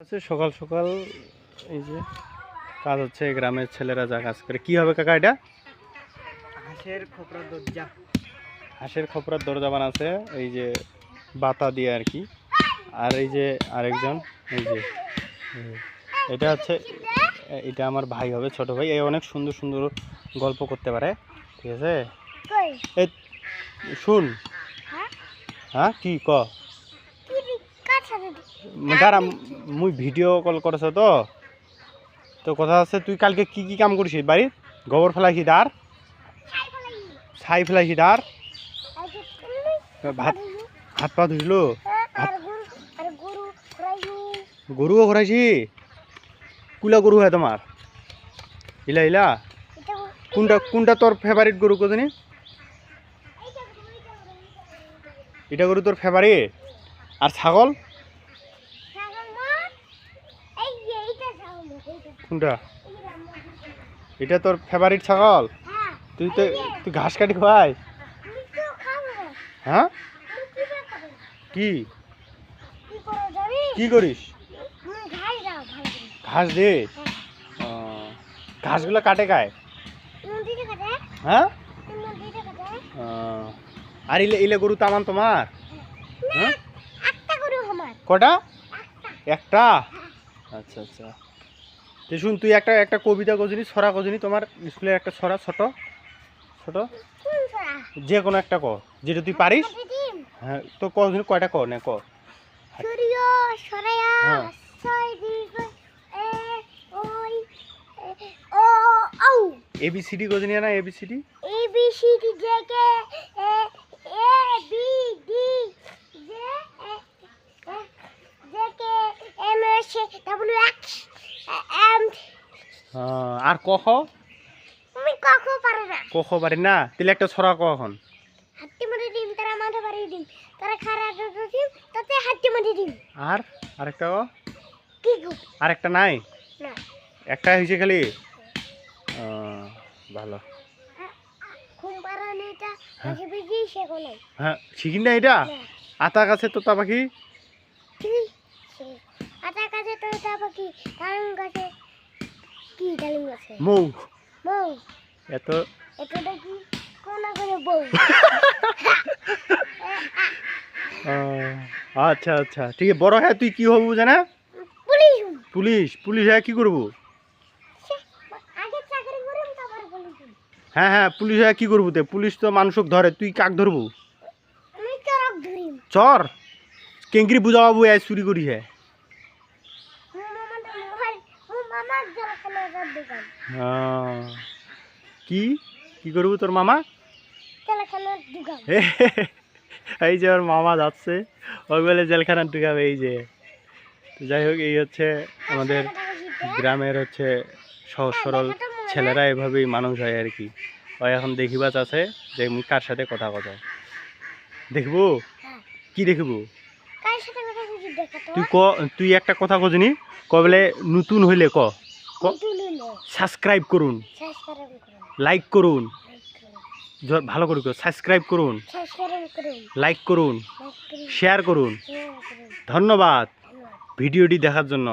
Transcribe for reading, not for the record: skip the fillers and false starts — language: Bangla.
আচ্ছা সকাল সকাল এই যে কাজ হচ্ছে, গ্রামের ছেলেরা যা কাজ করে। কি হবে কাকা এটা? হাঁসের খোপড়ার দরজা। হাঁসের খোপড়ার দরজা বানাচ্ছে এই যে বাতা দিয়ে আর কি। আর এই যে আরেকজন এই যে এটা হচ্ছে, এটা আমার ভাই হবে, ছোট ভাই। এই অনেক সুন্দর সুন্দর গল্প করতে পারে, ঠিক আছে? এই শুন, হ্যাঁ কি ক দাঁড়া, মুই ভিডিও কল করেছ তো তো কথা আছে। তুই কালকে কি কি কাম করিস বাড়ির? গোবর ফেলাইছি, ডার ছাই ফেলাইছি, ডার ভাত হাত পা ধুইলো, গরুও ঘোরাইছি। কুলা গরু হয় তোমার? ইলা ইলা কোনটা কোনটা তোর ফেভারিট গরু কোথানি? এটা গরু তোর ফেভারিট? আর ছাগল কোনটা? এটা তোর ফেভারিট ছাগল? তুই তো তুই ঘাস কাটি খাওয়াই? হ্যাঁ কি কি করিস? ঘাস দে? ঘাসগুলো কাটে গায়? হ্যাঁ। আর ইলে ইলে গরু তামান তোমার? হ্যাঁ কটা? একটা? আচ্ছা আচ্ছা। তো শুন, তুই একটা একটা কবিতা কজনি, ছড়া কজনি, তোমার স্কুলের একটা ছড়া, ছোট ছোট যে কোনো একটা ক, যেটা তুই পারিস। হ্যাঁ তো কজনি, কয়টা ক না ক। এবিসিডি কজনি না? ABCD ABCD JK A B D J JK M S W X M. আর ক খ? আমি ক খ পারি না। ক খ পারি না? তাহলে একটা ছড়া ক এখন। হাতি মাটি ডিম তারা মাথা পারি ডিম তারা খারা ডিম তাতে হাতি মাটি ডিম। আর আরেকটা ক। কি গো? আরেকটা নাই? না, একটা হইছে খালি। ভালো। কুম্পারানিটা আগে বেশি শেখো নাই। হ্যাঁ শিখিন না এটা? আতা গাছে তোতা পাখি, আতা গাছে তোতা পাখি, ডালিম গাছে কি? ডালিম গাছে মৌ। বউ। এত এটা কি কোনা করে বউ? আচ্ছা আচ্ছা ঠিক আছে। বড় হ্যাঁ তুই কি হবু জানা? পুলিশ। পুলিশ? পুলিশ হ্যাঁ কি করবো? আগে চাকরি করুম তারপর পুলিশ। হ্যাঁ হ্যাঁ পুলিশ হ্যাঁ কি করবো? তে পুলিশ তো মানুষক ধরে, তুই কাক ধরবো? আমি চরক ধরিম। চর কেঙ্গরি বুঝাবো এ চুরি করি হ্যাঁ। মামার জলখানার দোকান। কি কি করবো তোর মামা? জলখানার দোকান। এই যে ওর মামা যাচ্ছে, ওই বলে জেলখানার ঢুকাবে। এই যে যাই হোক, এই হচ্ছে আমাদের গ্রামের হচ্ছে সহজ সরল ছেলেরা এভাবেই মানুষ হয় আর কি। ওই এখন দেখিবাজ আছে যে মুই কার সাথে কথা কথা দেখবো। কি দেখবো? তুই ক, তুই একটা কথা কজনি ক বলে নতুন হইলে ক সাবস্ক্রাইব করুন, লাইক করুন, ভালো করে সাবস্ক্রাইব করুন, লাইক করুন, শেয়ার করুন। ধন্যবাদ ভিডিওটি দেখার জন্য।